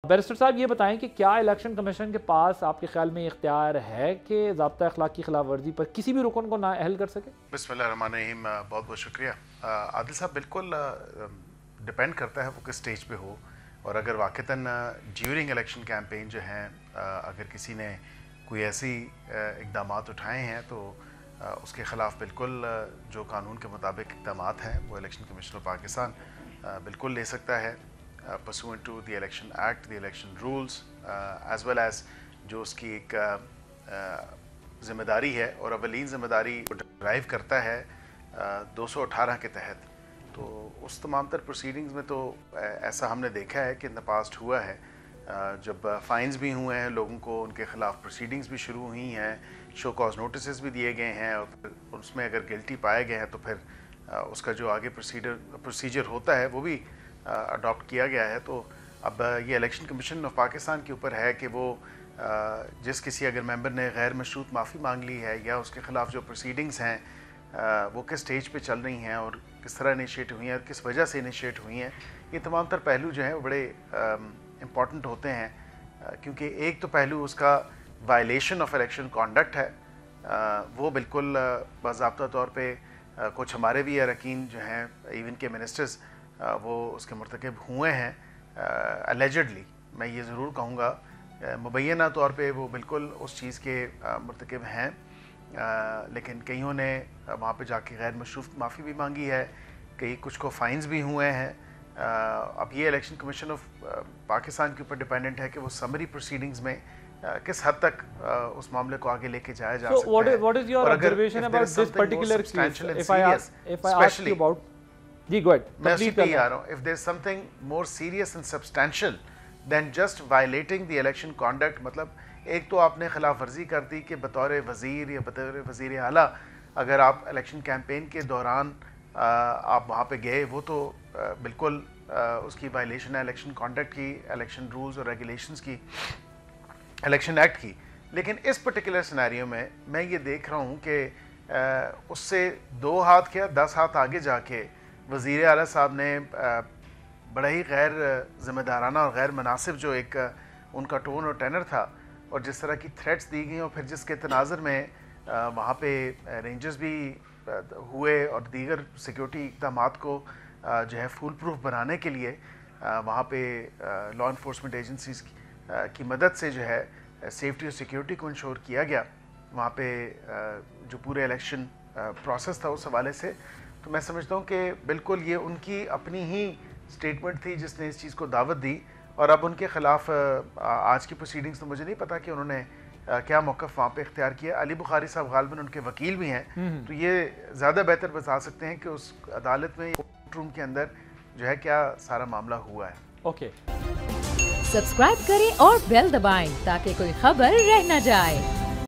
Barrister साहब ये बताएं कि क्या इलेक्शन कमीशन के पास आपके ख्याल में इख्तियार है कि ज़ाब्ता अखलाक की खिलाफ वर्जी पर किसी भी रुकन को नाअहल कर सके? बिस्मिल्लाहिर्रहमानिर्रहीम, बहुत बहुत शुक्रिया। आदिल साहब, बिल्कुल डिपेंड करता है वो किस स्टेज पे हो, और अगर वाक़तन ड्यूरिंग इलेक्शन कैंपेन जो हैं अगर किसी ने कोई ऐसी इक़दामात उठाए हैं तो उसके ख़िलाफ़ बिल्कुल जो कानून के मुताबिक इक़दामात हैं वो इलेक्शन कमीशन ऑफ पाकिस्तान बिल्कुल ले सकता है, pursuant to the Election Act, the election rules, as well as जो उसकी एक ज़िम्मेदारी है और अवलीन ज़िम्मेदारी ड्राइव करता है 218 के तहत। तो उस तमाम तर प्रोसीडिंग्स में तो ऐसा हमने देखा है कि इन द पास्ट हुआ है, जब फाइन्स भी हुए हैं लोगों को, उनके ख़िलाफ़ प्रोसीडिंग्स भी शुरू हुई हैं, शो कॉज नोटिस भी दिए गए हैं, और फिर उसमें अगर गिल्टी पाए गए हैं तो फिर उसका जो आगे प्रोसीजर होता है वो भी अडॉप्ट किया गया है। तो अब ये इलेक्शन कमीशन ऑफ पाकिस्तान के ऊपर है कि वो जिस किसी अगर मेंबर ने गैर मशरूत माफ़ी मांग ली है या उसके ख़िलाफ़ जो प्रोसीडिंग्स हैं वो किस स्टेज पे चल रही हैं और किस तरह इनिशिएट हुई हैं और किस वजह से इनिशिएट हुई हैं, ये तमाम तर पहलू जो हैं वो बड़े इम्पॉर्टेंट होते हैं, क्योंकि एक तो पहलू उसका वायलेशन ऑफ इलेक्शन कॉन्डक्ट है, वो बिल्कुल बाज़ाब्ता तौर पर कुछ हमारे भी अरकान जो हैं, इवन के मिनिस्टर्स, वो उसके मुर्तकब हुए हैं अलेजडली। मैं ये ज़रूर कहूँगा मुबैना तौर पे वो बिल्कुल उस चीज़ के मुर्तकब हैं, लेकिन कईयों ने वहाँ पे जाके गैर मशरूत माफ़ी भी मांगी है, कई कुछ को फाइन्स भी हुए हैं। अब ये इलेक्शन कमीशन ऑफ पाकिस्तान के ऊपर डिपेंडेंट है कि वो समरी प्रोसीडिंग्स में किस हद तक उस मामले को आगे लेके जाया जा सकता है। What is your observation about this particular case? If I ask you about, ji go ahead, मैं उसी पे ही आ रहा हूँ। If there's something more serious and substantial than just violating the election conduct, मतलब एक तो आपने खिलाफ वर्जी कर दी कि बतौर वज़ीर या बतौर वज़ीर आला अगर आप इलेक्शन कैंपेन के दौरान आप वहाँ पे गए, वो तो बिल्कुल उसकी वायलेशन है इलेक्शन कॉन्डक्ट की, इलेक्शन रूल्स और रेगुलेशंस की, इलेक्शन एक्ट की। लेकिन इस पर्टिकुलर सिनेरियो में मैं ये देख रहा हूँ कि उससे 2 हाथ क्या 10 हाथ आगे जाके वज़ीर आला साहब ने बड़ा ही गैर ज़िम्मेदाराना और गैर मुनासिब जो एक उनका टोन और टेनर था, और जिस तरह की थ्रेट्स दी गई और फिर जिसके तनाज़र में वहाँ पे रेंजर्स भी हुए और दीगर सिक्योरिटी इक़दामात को जो है फूल प्रूफ बनाने के लिए वहाँ पे लॉ इन्फोर्समेंट एजेंसीज़ की मदद से जो है सेफ्टी और सिक्योरिटी को इंश्योर किया गया वहाँ पे जो पूरे इलेक्शन प्रोसेस था उस हवाले से। तो मैं समझता हूँ कि बिल्कुल ये उनकी अपनी ही स्टेटमेंट थी जिसने इस चीज़ को दावत दी, और अब उनके ख़िलाफ़ आज की प्रोसीडिंग्स तो मुझे नहीं पता कि उन्होंने क्या मौक़िफ़ वहाँ पे इख्तियार किया। अली बुखारी साहब गालिबन उनके वकील भी हैं, तो ये ज़्यादा बेहतर बता सकते हैं कि उस अदालत में कोर्ट रूम के अंदर जो है क्या सारा मामला हुआ है। ओके, सब्सक्राइब करें और बेल दबाएं ताकि कोई खबर रह न जाए।